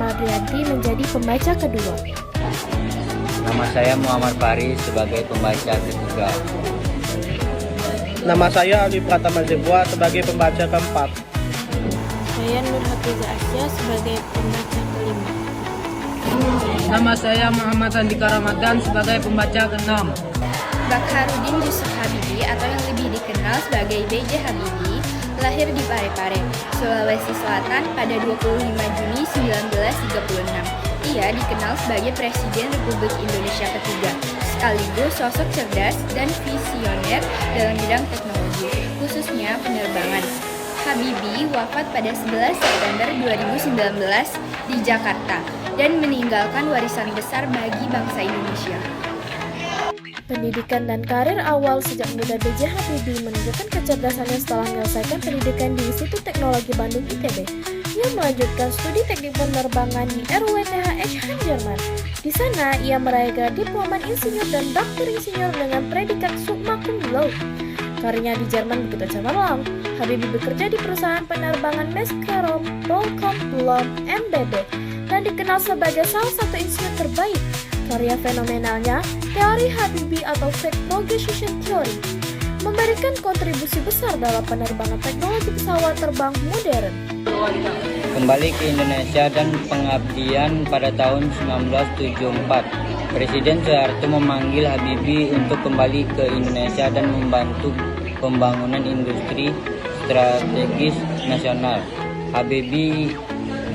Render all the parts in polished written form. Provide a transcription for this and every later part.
Mardianti menjadi pembaca kedua. Nama saya Muhammad Faris sebagai pembaca ketiga. Nama saya Ali Pratama Zebua sebagai pembaca keempat. Saya Nur Hafiza Asya sebagai pembaca kelima. Nama saya Muhammad Andika Ramadan sebagai pembaca keenam. Bakharudin Yusuf Habibi atau yang lebih dikenal sebagai B.J. Habibie lahir di Parepare, Sulawesi Selatan pada 25 Juni 1936. Ia dikenal sebagai Presiden Republik Indonesia ketiga, sekaligus sosok cerdas dan visioner dalam bidang teknologi, khususnya penerbangan. Habibie wafat pada 11 September 2019 di Jakarta dan meninggalkan warisan besar bagi bangsa Indonesia. Pendidikan dan karir awal sejak muda B.J. Habibie menunjukkan kecerdasannya setelah menyelesaikan pendidikan di Institut Teknologi Bandung ITB. Ia melanjutkan studi teknik penerbangan di RWTH Eschen, Jerman. Di sana, ia meraih gelar diplomat insinyur dan doktor insinyur dengan predikat summa cum laude. Karirnya di Jerman begitu cemerlang. Habibie bekerja di perusahaan penerbangan Mescarom, Bolcom, Blom, MBB, dan dikenal sebagai salah satu insinyur terbaik. Karya fenomenalnya, teori Habibie atau Fake Propagation Theory, memberikan kontribusi besar dalam penerbangan teknologi pesawat terbang modern. Kembali ke Indonesia dan pengabdian pada tahun 1974. Presiden Soeharto memanggil Habibie untuk kembali ke Indonesia dan membantu pembangunan industri strategis nasional. Habibie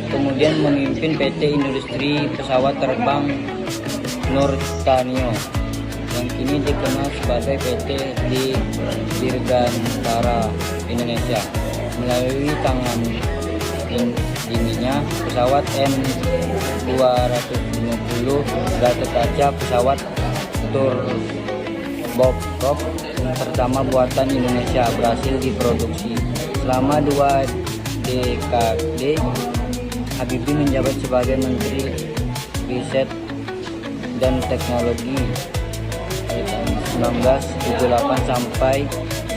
kemudian memimpin PT Industri Pesawat Terbang Nurtanio yang kini dikenal sebagai PT Dirgantara Indonesia. Melalui tangan dinginnya pesawat M250 Gatot Kaca, pesawat turboprop pertama buatan Indonesia, berhasil diproduksi. Selama 2 dekade Habibie menjabat sebagai Menteri Riset dan Teknologi dari tahun 1978 sampai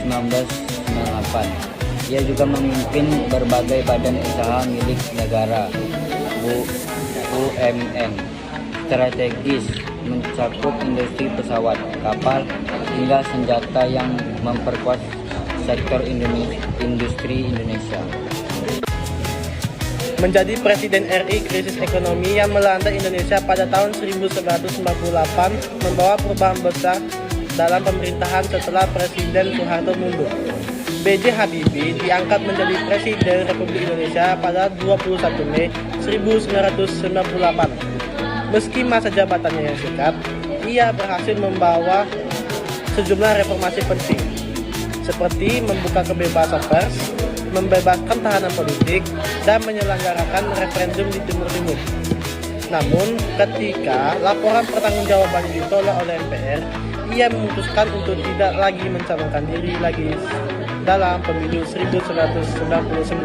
1998. Ia juga memimpin berbagai badan usaha milik negara BUMN strategis mencakup industri pesawat, kapal, hingga senjata yang memperkuat sektor industri Indonesia. Menjadi Presiden RI, krisis ekonomi yang melanda Indonesia pada tahun 1998 membawa perubahan besar dalam pemerintahan setelah Presiden Soeharto mundur. B.J. Habibie diangkat menjadi Presiden Republik Indonesia pada 21 Mei 1998. Meski masa jabatannya yang singkat, ia berhasil membawa sejumlah reformasi penting, seperti membuka kebebasan pers, membebaskan tahanan politik, dan menyelenggarakan referendum di Timur Timur. Namun, ketika laporan pertanggungjawabannya ditolak oleh MPR, ia memutuskan untuk tidak lagi mencalonkan diri lagi dalam pemilu 1999.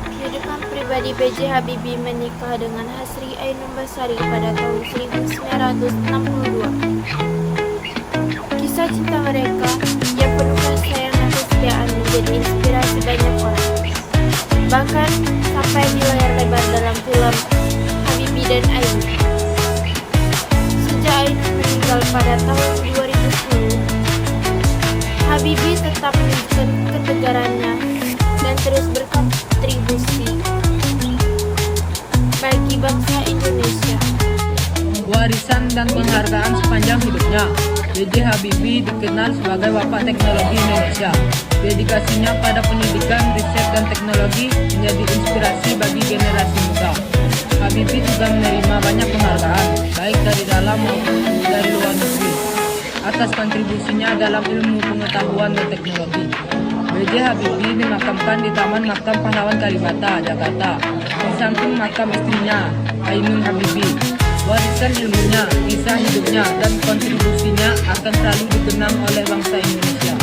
Kehidupan pribadi B.J. Habibie menikah dengan Hasri Ainun Basari pada tahun 1962. Kisah cinta mereka yang penuh kasih sayang dan kesetiaan menjadi inspirasi banyak orang. Bahkan sampai di layar lebar dalam film Habibie dan Ainun. Sejak Ainun meninggal pada tahun 2010, Habibie tetap menunjukkan ketegarannya dan terus berkontribusi bagi bangsa Indonesia. Warisan dan penghargaan sepanjang hidupnya. B.J. Habibie dikenal sebagai Bapak Teknologi Indonesia. Dedikasinya pada pendidikan, riset, dan teknologi menjadi inspirasi bagi generasi muda. Habibie juga menerima banyak penghargaan, baik dari dalam maupun dari luar negeri, atas kontribusinya dalam ilmu pengetahuan dan teknologi. B.J. Habibie dimakamkan di Taman Makam Pahlawan Kalibata, Jakarta, di samping makam istrinya, Ainun Habibie. Warisan ilmunya, kisah hidupnya, dan kontribusinya akan selalu dikenang oleh bangsa Indonesia.